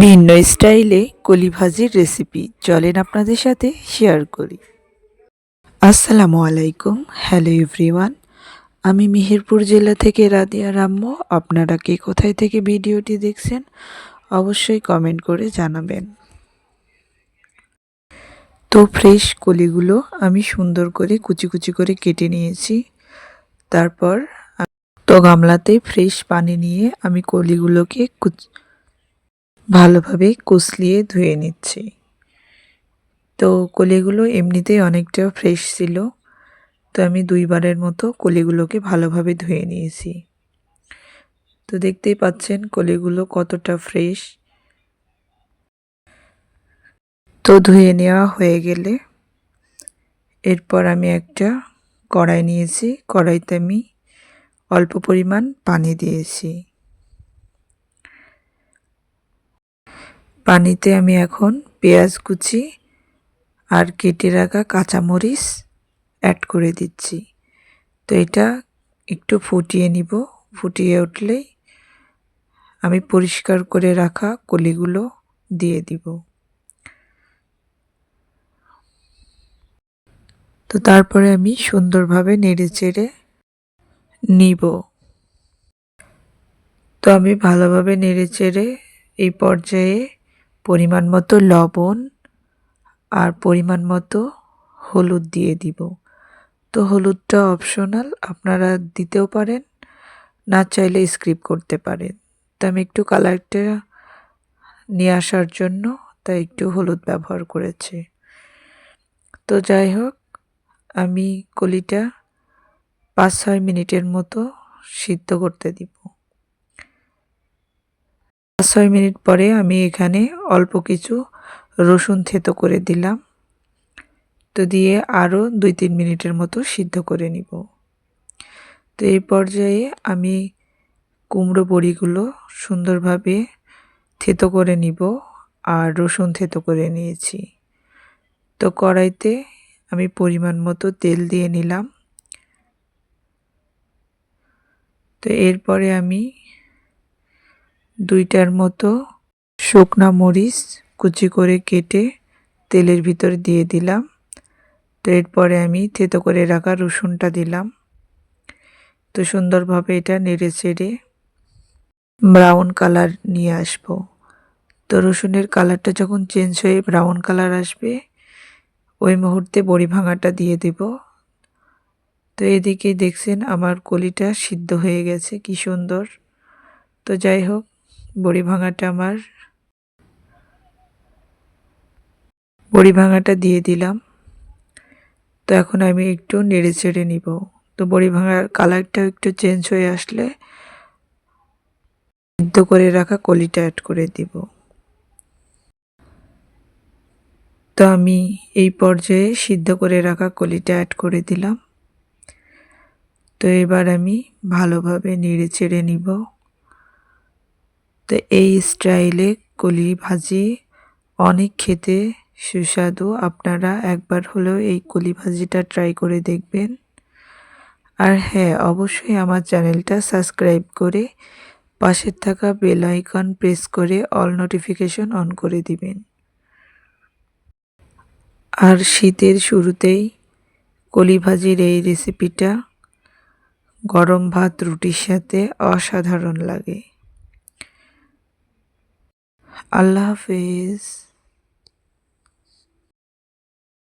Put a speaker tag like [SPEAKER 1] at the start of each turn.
[SPEAKER 1] ভিন্ন স্টাইলে কলি ভাজির রেসিপি চলেন আপনাদের সাথে শেয়ার করি। আসসালামু আলাইকুম, হ্যালো এভরিওয়ান। আমি মেহেরপুর জেলা থেকে রাদিয়া রাম্য। আপনারা কে কোথায় থেকে ভিডিওটি দেখছেন অবশ্যই কমেন্ট করে জানাবেন। তো ফ্রেশ কলিগুলো আমি সুন্দর করে কুচি কুচি করে কেটে নিয়েছি। তারপর গামলাতে ফ্রেশ পানি নিয়ে আমি কলিগুলোকে ভালোভাবে কুচলিয়ে ধুয়ে নিচ্ছি। তো কলিগুলো এমনিতেই অনেকটা ফ্রেশ ছিল, তো আমি দুইবারের মতো কলিগুলোকে ভালোভাবে ধুয়ে নিয়েছি। তো দেখতেই পাচ্ছেন কলিগুলো কতটা ফ্রেশ। তো ধুয়ে নেওয়া হয়ে গেলে এরপর আমি একটা কড়াই নিয়েছি। কড়াইতে আমি অল্প পরিমাণ পানি দিয়েছি। পানিতে আমি এখন পেঁয়াজ কুচি আর কেটে রাখা কাঁচামরিচ অ্যাড করে দিচ্ছি। তো এটা একটু ফুটিয়ে নিব। ফুটিয়ে উঠলেই আমি পরিষ্কার করে রাখা কলিগুলো দিয়ে দিব। তো তারপরে আমি সুন্দরভাবে নেড়েচেড়ে নিব। তো আমি ভালোভাবে নেড়েচেড়ে এই পর্যায়ে পরিমাণ মতো লবণ আর পরিমাণ মতো হলুদ দিয়ে দিব। তো হলুদটা অপশনাল, আপনারা দিতেও পারেন, না চাইলে স্কিপ করতে পারেন। তো আমি একটু কালারটা নিয়ে আসার জন্য তাই একটু হলুদ ব্যবহার করেছি। তো যাই হোক, আমি কলিটা 5-6 মিনিটের মতো সিদ্ধ করতে দিব। 5-6 মিনিট পরে আমি এখানে অল্প কিছু রসুন থেতো করে দিলাম। তো দিয়ে আরও 2-3 মিনিটের মতো সিদ্ধ করে নিব। তো এই পর্যায়ে আমি কুমড়ো বড়িগুলো সুন্দরভাবে থেতো করে নিব আর রসুন থেতো করে নিয়েছি। তো কড়াইতে আমি পরিমাণ মতো তেল দিয়ে নিলাম। তো এরপরে আমি 2টার মতো শুকনা মরিচ কুচি করে কেটে তেলের ভিতর দিয়ে দিলাম। তো এরপরে আমি থেতো করে রাখা রসুনটা দিলাম। তো সুন্দরভাবে এটা নেড়েচেড়ে ব্রাউন কালার নিয়ে আসব। তো রসুনের কালারটা যখন চেঞ্জ হয়ে ব্রাউন কালার আসবে ওই মুহূর্তে বড়ি ভাঙাটা দিয়ে দেব। তো এদিকে দেখছেন আমার কলিটা সিদ্ধ হয়ে গেছে কি সুন্দর। তো যাই হোক, বড়ি ভাঙাটা দিয়ে দিলাম। তো এখন আমি একটু নেড়েচেড়ে নিব। তো বড়ি ভাঙার কালারটা একটু চেঞ্জ হয়ে আসলে সিদ্ধ করে রাখা কলিটা অ্যাড করে দিব। তো আমি এই পর্যায়ে সিদ্ধ করে রাখা কলিটা অ্যাড করে দিলাম। তো এবার আমি ভালোভাবে নেড়েচেড়ে নিব। তো এই স্টাইলে কলি ভাজি অনেক খেতে সুস্বাদু। আপনারা একবার হলেও এই কলি ভাজিটা ট্রাই করে দেখবেন। আর হ্যাঁ, অবশ্যই আমার চ্যানেলটা সাবস্ক্রাইব করে পাশে থাকা বেল আইকন প্রেস করে অল নোটিফিকেশন অন করে দিবেন। আর শীতের শুরুতেই কলি ভাজির এই রেসিপিটা গরম ভাত রুটির সাথে অসাধারণ লাগে। আল্লাহ হাফেজ।